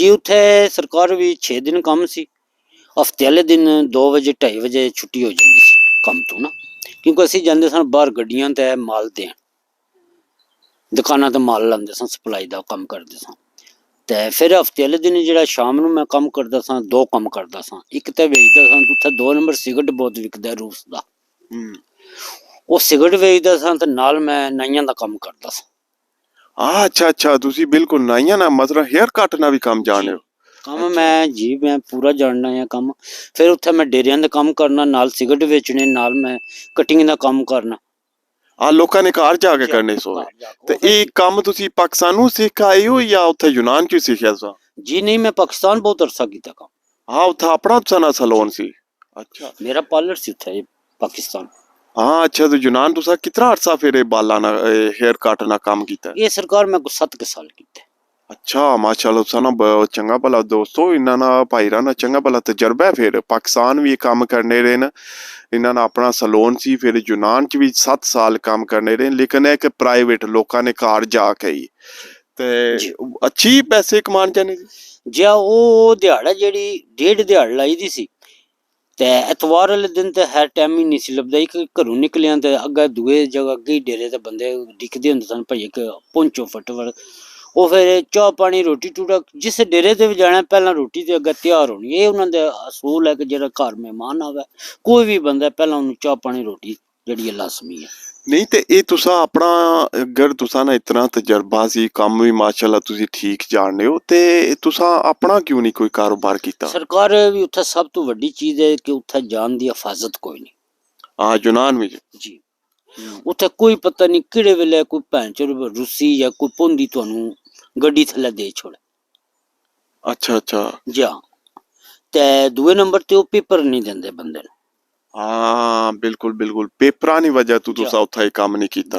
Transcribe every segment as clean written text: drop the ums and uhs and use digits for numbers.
जी उत्थे सरकार भी 6 दिन कम सी। हफ्ते वाले दिन 2 वजे 2:30 वजे छुट्टी हो जाती सी कम तो ना, क्योंकि असीं जांदे सन बाहर गड्डियां ते माल देण, दुकानां ते माल लांदे सन, सप्लाई दा कम करदे सन। ते फिर हफ्ते वाले दिन जिहड़ा शाम नूं मैं कम करदा सां, 2 कम करदा सां। एक ते वेचदा सां, उत्थे 2 नंबर सिगरट बहुत विकदा रूस दा, ਉਹ ਸਿਗਰਟ ਵੇਚਦਾ ਸਾਂ ਤੇ ਨਾਲ ਮੈਂ ਨਾਈਆਂ ਦਾ ਕੰਮ ਕਰਦਾ ਸਾਂ। अच्छा अच्छा, तुसी बिल्कुल नाइयां ना मतलब हेयर कट ना भी काम जाने हो? ਕੰਮ ਮੈਂ ਜੀ मैं पूरा जानना है ਕੰਮ। फिर उत्थे मैं डेरियां ਦਾ ਕੰਮ करना, नाल सिगरट बेचने, नाल मैं कटिंग ਦਾ ਕੰਮ करना। आ लोकां ने घर जाके करने सोए ते ये काम तुसी पाकिस्तानों सीख आए हो या उत्थे यूनान च सीखिया सा? जी नहीं, मैं पाकिस्तान बहुत अरसा कीता काम। हाँ उत्थे अपना सना सलोन सी? अच्छा, मेरा पार्लर सी उत्थे पाकिस्तान। हाँ अच्छा, तो यूनान तुसा कितना अरसा फिर बाला ना हेयर कट ना काम कीता? ये सरकार मैं 7 के साल कीते। अच्छा माशाल्लाह, तुसा ना चंगा भला दोस्तों, इन्ना ना भाईरा ना चंगा भला तजर्बा है। फिर पाकिस्तान भी काम करने रहे न, इन्ना ना अपना सलोन सी, फिर यूनान च भी 7 साल काम करने रहे, लेकिन एक प्राइवेट लोकां ने घर जाके ही ते अच्छी पैसे कमान जाने जी ਉਹ ਦਿਹਾੜਾ ਜਿਹੜੀ 1.5 ਦਿਹਾੜ ਲਾਈ ਦੀ ਸੀ ਤੇ ਐਤਵਾਰ ਵਾਲੇ ਦਿਨ ਤੇ ਹਰ ਟਾਈਮ ਹੀ ਨਹੀਂ ਸੀ ਲੱਭਦਾ। ਇੱਕ ਘਰੋਂ ਨਿਕਲਿਆ ਤੇ ਅੱਗੇ ਦੂਏ ਜਗ੍ਹਾ ਅੱਗੇ ਹੀ ਡੇਰੇ ਤੇ ਬੰਦੇ ਡਿੱਕਦੇ ਹੁੰਦੇ ਸਨ, ਭਈ ਕਿ ਪਹੁੰਚੋ ਫਟਾਫਟ। ਉਹ ਫਿਰ ਚਾਹ ਪਾਣੀ ਰੋਟੀ ਟੂਟਾ ਜਿਸ ਡੇਰੇ ਤੇ ਵੀ ਜਾਣਾ ਪਹਿਲਾਂ ਰੋਟੀ ਤੇ ਅੱਗੇ ਤਿਆਰ ਹੋਣੀ। ਇਹ ਉਹਨਾਂ ਦਾ ਅਸੂਲ ਹੈ ਕਿ ਜਿਹੜਾ ਘਰ ਮਹਿਮਾਨ ਆਵੇ ਕੋਈ ਵੀ ਬੰਦਾ ਪਹਿਲਾਂ ਉਹਨੂੰ ਚਾਹ ਪਾਣੀ ਰੋਟੀ ਜਿਹੜੀ ਹੈ ਲਾਜ਼ਮੀ ਹੈ। नहीं तो ये तुसा अपना अगर तुसा ना इतना तजर्बा सी, काम भी माशाल्लाह तुसी ठीक जानने हो, ते तुसा अपना क्यों नहीं कोई कारोबार कीता? सरकार भी उत्थे सब तो वड्डी चीज है कि उत्थे जान दी हिफाजत कोई नहीं। हाँ यूनान में जी उत्थे कोई पता नहीं किहड़े वेले कोई भैन चोद रूसी या कोई भुंदी तुहानू गड्डी थल्ले दे छोड़े। अच्छा अच्छा, जी हाँ, ते दूए नंबर ते वो पेपर नहीं देंदे बंदे नू। हाँ बिल्कुल बिल्कुल, पेपरा नी वजह तू तुसा उत्थे काम नहीं कीता।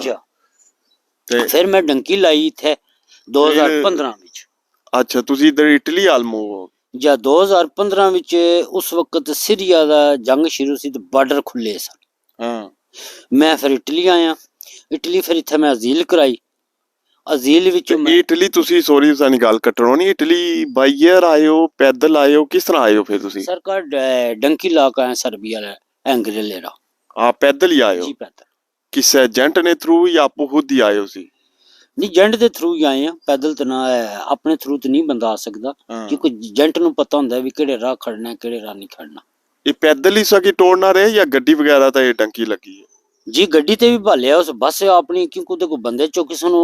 ते फिर मैं डंकी लाई इत्थे 2015 विच। अच्छा तुसी इधर इटली आलमो हो? ਜਾਂ 2015 ਵਿੱਚ ਉਸ ਵਕਤ ਸੀਰੀਆ ਦਾ ਜੰਗ ਸ਼ੁਰੂ ਸੀ ਤੇ ਬਾਰਡਰ ਖੁੱਲੇ ਸਨ। हाँ ਮੈਂ ਫਿਰ ਇਟਲੀ ਆਇਆ। ਇਟਲੀ ਫਿਰ ਇੱਥੇ ਮੈਂ ਅਜ਼ੀਲ ਕਰਾਈ। ਅਜ਼ੀਲ ਵਿੱਚ इटली तुसी सॉरी सानी गल कट्टणो नहीं, इटली बाई एयर आए हो, पैदल आए हो, किस तरह आए हो फिर तुसी? सरकार डंकी ला के आया सर्बिया एंग्रे लेरा। हाँ पैदल ही आए हो? जी पैदल। किस एजेंट ने थ्रू या आपको खुद ही आए हो सी? नहीं जेंट दे थ्रू ही आए हैं, पैदल तो ना अपने थ्रू तो नहीं बंदा आ सकता, क्योंकि जेंट नू पता होंदा भी केड़े राह खड़ना केड़े राह नहीं खड़ना। ये पैदल ही सकी तोड़ना रहे या गड्डी वगैरह तो ये डंकी लगी है? जी गड्डी ते भी भालिया उस बस अपनी, क्योंकि उहदे कोल बंदे चौकी सन।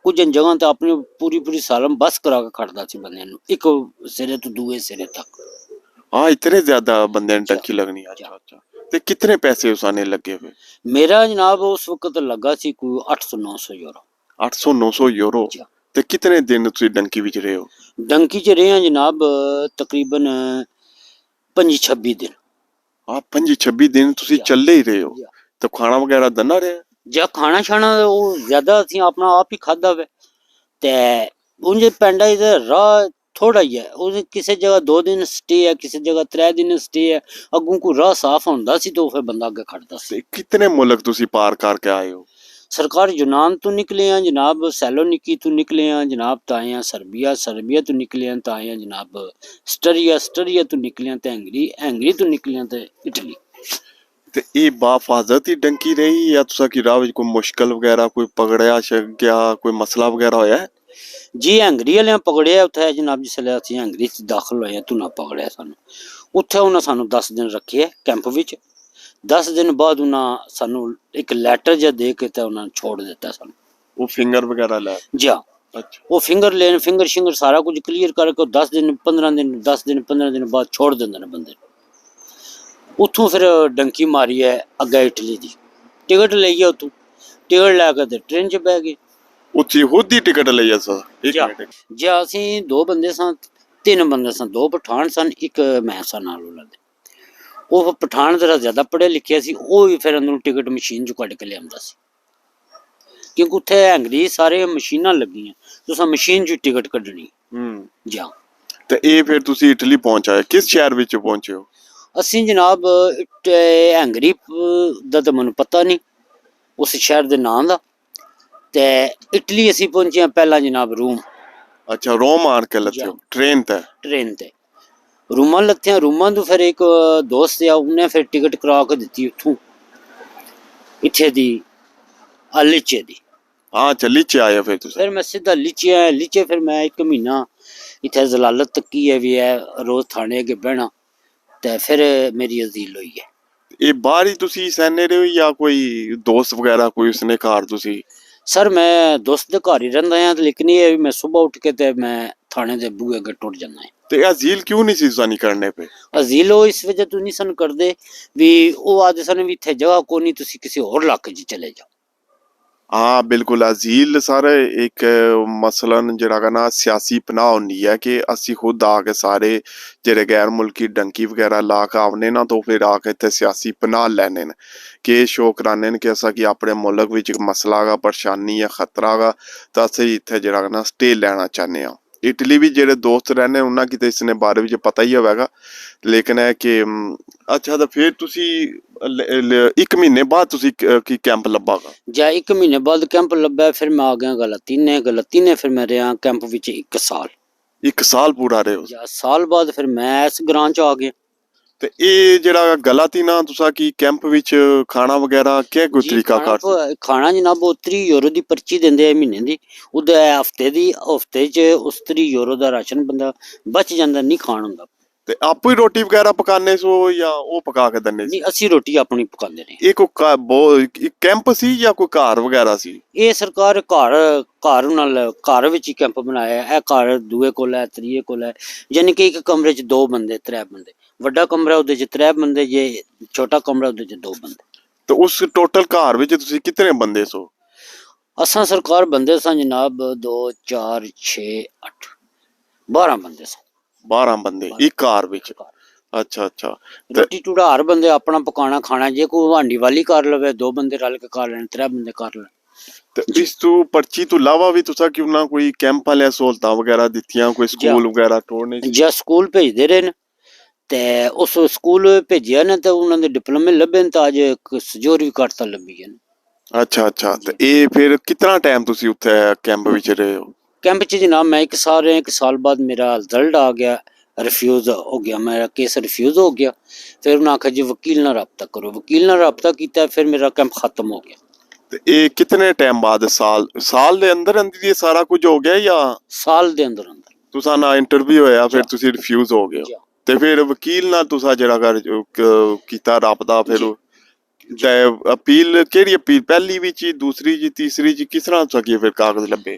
कुछ जगह तो अपनी पूरी पूरी सालम बस करा के खड़दा सी बंदे नू, एक सिरे तो दूए सिरे तक। हाँ इतने ज्यादा बंदे ने डंकी लगनी। अच्छा अच्छा, ते कितने पैसे उसाने लगे हुए? मेरा जनाब उस वक्त लगा सी कोई 800-900 यूरो। 800-900 यूरो? ते कितने दिन तुसी डंकी विच रहे हो? डंकी च रहे जनाब तकरीबन 25-26 दिन। हाँ 25-26 दिन तुसी चले ही रहे हो, तो खाना वगैरह दना रहे? ਜਾਂ ਖਾਣਾ ਛਾਣਾ ਉਹ ਜ਼ਿਆਦਾ ਅਸੀਂ ਆਪਣਾ ਆਪ ਹੀ ਖਾਦਾ ਵੇ। ਤੇ ਉਂਝ ਪਿੰਡਾਂ ਦਾ ਰਾਹ ਥੋੜਾ ਹੀ ਹੈ, ਉਹ ਕਿਸੇ ਜਗ੍ਹਾ 2 ਦਿਨ ਸਟੇ ਹੈ, ਕਿਸੇ ਜਗ੍ਹਾ 3 ਦਿਨ ਸਟੇ ਹੈ। ਅੱਗੋਂ ਕੋਈ ਰਾਹ ਸਾਫ਼ ਹੁੰਦਾ ਸੀ तो फिर ਬੰਦਾ ਅੱਗੇ ਖੜਦਾ ਸੀ। कितने मुल्क तुसी पार करके आए हो? सरकार यूनान तो निकले हैं जनाब, सैलोनिकी तो निकले हैं जनाब, तो आए हैं सर्बिया, सर्बिया तो निकले हैं तो आए हैं जनाब स्टरिया, स्टरिया तो निकले हैं तो हैंगरी, हैंगरी तो निकले हैं तो इटली। ते ये बाफाजत ही डंकी रही या तुसा की राह कोई मुश्किल वगैरह कोई पकड़या गया, कोई मसला वगैरह होया है? जी हैंगरी वाले पकड़िया उत्थे जनाब, जिसले असीं हैंगरी च दाखल होए धुना पकड़िया सानू उत्थे उन्हें सानू 10 दिन रखे कैंप विच। 10 दिन बाद उन्हें सानू एक लैटर जा दे के ते उन्हें छोड़ दिता सानू। वो फिंगर वगैरह लै? जी हाँ, अच्छा, वो फिंगर लेन फिंगर शिंगर सारा कुछ क्लीयर करके 10 दिन 15 दिन 10 दिन 15 दिन बाद छोड़ देंदे ने बंदे। उत्थों फिर डंकी मारी है अगे इटली दी टिकट लेइए, उत्थों टिकट लैके ते ट्रेन च बह गए। उची खुद ही टिकट लिया सा? एक मिनट जी असीं 2 बंदे सन, 3 बंदे सन, 2 पठान सन, एक मैं सा नाल उन्हां दे। वो पठान जरा ज्यादा पढ़िया लिखिया सी, वो भी फिर अंदरों टिकट मशीन चों कढ के लिआंदा सी, क्योंकि उत्थे हैंगरी सारे मशीनां लगियां, तुसां मशीन चों टिकट कढनी। जी हाँ, ते ये फिर तुसी इटली पहुंचाए, किस शहर विच पहुंचे हो? असीं जनाब हैंगरी दा तां मैनूं पता नहीं उस शहर दे नां दा। ते इटली असीं पहुंचे पहला जनाब रूम। ਅੱਛਾ ਰੋਮ ਆਣ ਕੇ ਲੱਥੇ ਜਾਂ। ਟ੍ਰੇਨ ਤੇ ट्रेन ते रूमां लत्थियां रूमां तो फिर एक दोस्त आ उन्हें फिर टिकट करा के दित्ती उत्थों इत्थे दी लीचे दी। ਹਾਂ ਚੱਲੀ ਚ ਆਏ ਫਿਰ ਤੁਸੀਂ फिर मैं सीधा लीचे आया लीचे फिर मैं एक महीना इत्थे जलालत तकी है भी है रोज थाने अगे बहना ते फिर मेरी अजील हुई है। ਇਹ ਬਾਹਰ ਹੀ ਤੁਸੀਂ ਸਹਿਨੇ ਰਹੇ ਹੋ ਜਾਂ ਕੋਈ ਦੋਸਤ ਵਗੈਰਾ ਕੋਈ ਉਸਨੇ ਘਰ ਤੁਸੀਂ सर मैं दोस्त दे घर ही रहिंदा हां लेकिन ये है भी मैं सुबह उठ के ते मैं थाने दे बूहे अगे टुट जाना है। ਤੇ ਇਹ ਝੀਲ ਕਿਉਂ ਨਹੀਂ ਸੀ ਤੁਸੀਂ ਕਰਨੇ ਪਏ अजील वो इस वजह तो नहीं सन करदे भी वो आदे सन भी इत्थे जगह कोई नहीं तुसी किसी होर इलाके च चले जाओ। ਹਾਂ ਬਿਲਕੁਲ ਝੀਲ ਸਾਰੇ ਇੱਕ ਮਸਲਨ ਜਿਹੜਾ ਕਿ ਨਾ ਸਿਆਸੀ ਪਨਾਹ ਹੁੰਦੀ ਹੈ ਕਿ ਅਸੀਂ ਖੁਦ ਆ ਕੇ ਸਾਰੇ ਜਿਹੜੇ ਗੈਰ ਮੁਲਕੀ ਡੰਕੀ ਵਗੈਰਾ ਲਾ ਕੇ ਆਵਨੇ ਨਾ ਤੋਂ ਫਿਰ ਆ ਕੇ ਇੱਥੇ ਸਿਆਸੀ ਪਨਾਹ ਲੈਣੇ ਨੇ ਕਿ ਸ਼ੋਅ ਕਰਾਣੇ ਨੇ ਕਿ ਅਸਾਂ ਕਿ ਆਪਣੇ ਮੁਲਕ ਵਿੱਚ ਇੱਕ ਮਸਲਾ ਗਾ ਪਰੇਸ਼ਾਨੀ ਹੈ ਖਤਰਾ ਗਾ ਤਾਂ ਅਸੀਂ ਇੱਥੇ ਜਿਹੜਾ ਕਿ ਨਾ ਸਟੇ ਲੈਣਾ ਚਾਹੁੰਦੇ ਹਾਂ। ਇਟਲੀ ਵੀ ਜਿਹੜੇ ਦੋਸਤ ਰਹਿੰਦੇ ਉਹਨਾਂ ਕਿਤੇ ਇਸ ਨੇ ਬਾਰੇ ਵਿੱਚ ਪਤਾ ਹੀ ਹੋਵੇਗਾ ਲੇਕਿਨ ਹੈ ਕਿ ਅੱਛਾ ਤਾਂ ਫਿਰ ਤੁਸੀਂ ਇੱਕ ਮਹੀਨੇ ਬਾਅਦ ਤੁਸੀਂ ਕੀ ਕੈਂਪ ਲੱਭਾਗਾ ਜਾਂ ਇੱਕ ਮਹੀਨੇ ਬਾਅਦ ਕੈਂਪ ਲੱਭਿਆ ਫਿਰ ਮੈਂ ਆ ਗਿਆ ਗਲਤੀਨੇ ਫਿਰ ਮੈਂ ਰਿਹਾ ਕੈਂਪ ਵਿੱਚ 1 ਸਾਲ। 1 ਸਾਲ ਪੂਰਾ ਰਹੇ ਹੋ ਜਾਂ ਸਾਲ ਬਾਅਦ ਫਿਰ ਮੈਂ ਇਸ ਗ੍ਰਾਂ ਚ ਆ ਗਿਆ। ਤੇ ਇਹ ਜਿਹੜਾ ਗਲਤੀ ਨਾ ਤੁਸੀਂ ਕੀ ਕੈਂਪ ਵਿੱਚ ਖਾਣਾ ਵਗੈਰਾ ਕਿਹ ਕੋਈ ਜੀ, ਤਰੀਕਾ ਕਰ ਖਾਣਾ ਜਨਾਬ ਉਹ 30 ਯੂਰੋ ਦੀ ਪਰਚੀ ਦਿੰਦੇ ਆ ਮਹੀਨੇ ਦੀ ਉਹਦੇ ਹਫਤੇ ਚ ਉਸ 30 ਯੂਰੋ ਦਾ ਰਾਸ਼ਨ ਬੰਦਾ ਬਚ ਜਾਂਦਾ ਨਹੀਂ ਖਾਣ ਹੁੰਦਾ। ਤੇ ਆਪੇ ਹੀ ਰੋਟੀ ਵਗੈਰਾ ਪਕਾਣੇ ਸੋ ਜਾਂ ਉਹ ਪਕਾ ਕੇ ਦਿੰਦੇ ਸੀ ਨਹੀਂ ਅਸੀਂ ਰੋਟੀ ਆਪਣੀ ਪਕਾਉਂਦੇ ਨੇ। ਇਹ ਕੋਈ ਕੈਂਪ ਸੀ ਜਾਂ ਕੋਈ ਘਰ ਵਗੈਰਾ ਸੀ ਇਹ ਸਰਕਾਰ ਘਰ ਵਿੱਚ ਹੀ ਕੈਂਪ ਬਣਾਇਆ ਇਹ ਘਰ ਦੂਏ ਕੋਲ ਹੈ ਤਰੀਏ ਕੋਲ ਹੈ ਯਾਨੀ ਕਿ ਇੱਕ ਕਮਰੇ 'ਚ 2 ਬੰਦੇ 3 ਬੰਦੇ ਵੱਡਾ ਕਮਰਾ ਉਹਦੇ 'ਚ 3 ਬੰਦੇ ਜੇ ਛੋਟਾ ਕਮਰਾ ਉਹਦੇ 'ਚ 2 ਬੰਦੇ। ਤੇ ਉਸ ਟੋਟਲ ਘਰ ਵਿੱਚ ਤੁਸੀਂ ਕਿੰਨੇ ਬੰਦੇ ਸੋ ਅਸਾਂ ਸਰਕਾਰ ਬੰਦੇ ਸਾਂ ਜਨਾਬ 2 4 6 8 12 ਬੰਦੇ ਸਾਂ 12 ਬੰਦੇ ਇੱਕ ਘਰ ਵਿੱਚ ਅੱਛਾ ਅੱਛਾ ਰੋਟੀ ਟੂੜਾ ਹਰ ਬੰਦੇ ਆਪਣਾ ਪਕਾਣਾ ਖਾਣਾ ਜੇ ਕੋਈ ਹਾਂਡੀ ਵਾਲੀ ਕਰ ਲਵੇ 2 ਬੰਦੇ ਰਲ ਕੇ ਕਰ ਲੈਣ 3 ਬੰਦੇ ਕਰ ਲੈਣ। ਤੇ ਇਸ ਤੋਂ ਪਰਚੀ ਤੋਂ ਇਲਾਵਾ ਵੀ ਤੁਸੀਂ ਕਿਉਂ ਨਾ ਕੋਈ ਕੈਂਪ ਵਾਲਿਆਂ ਸਹੂਲਤਾਂ ਵਗੈਰਾ ਦਿੱਤੀਆਂ ਕੋਈ ਸਕੂਲ ਵਗੈਰਾ ਟੋੜਨੇ ਜਾਂ ਸਕੂਲ ਭੇਜਦੇ ਰਹੇ ਨੇ ਤੇ ਉਸ ਸਕੂਲ ਭੇਜਿਆ ਨੇ ਤੇ ਉਹਨਾਂ ਦੇ ਡਿਪਲੋਮੇ ਲੱਭੇ ਨੇ ਤਾਂ ਅੱਜ ਸਜੋਰ ਵੀ ਕਰਤਾ ਲੱਭੀ ਹੈ। ਅੱਛਾ ਅੱਛਾ ਤੇ ਇਹ ਫਿਰ ਕਿੰਨਾ ਟਾਈਮ ਤੁਸੀਂ ਉੱਥੇ ਕੈਂਪ ਵਿੱਚ ਰਹੇ ਹੋ कैंप च जनाब मैं 1 साल रहा 1 साल बाद मेरा रिजल्ट आ गया रिफ्यूज़ हो गया मेरा केस रिफ्यूज़ हो गया फिर उन्होंने आखा जी वकील ना रब्ता करो वकील ना रब्ता किया फिर मेरा कैंप खत्म हो गया। ਤੇ ਇਹ ਕਿੰਨੇ ਟਾਈਮ ਬਾਅਦ ਸਾਲ ਦੇ ਅੰਦਰ ਅੰਦਰ ਇਹ ਸਾਰਾ ਕੁਝ ਹੋ ਗਿਆ ਜਾਂ साल दे अंदर ਤੁਸਾਂ ਨਾ ਇੰਟਰਵਿਊ ਹੋਇਆ ਫਿਰ ਤੁਸੀਂ ਰਿਫਿਊਜ਼ ਹੋ ਗਏ ਹੋ ਤੇ ਫਿਰ ਵਕੀਲ ਨਾਲ ਤੁਸਾਂ ਜਿਹੜਾ ਕਰ ਕੀਤਾ ਰਾਬਤਾ ਫਿਰ ਤੇ ਅਪੀਲ ਕਿਹੜੀ ਅਪੀਲ ਪਹਿਲੀ ਵਿੱਚ ਦੂਸਰੀ ਜੀ ਤੀਸਰੀ ਜੀ ਕਿਸ ਤਰ੍ਹਾਂ ਤੁਸੀਂ ਫਿਰ ਕਾਗਜ਼ ਲੱਭੇ।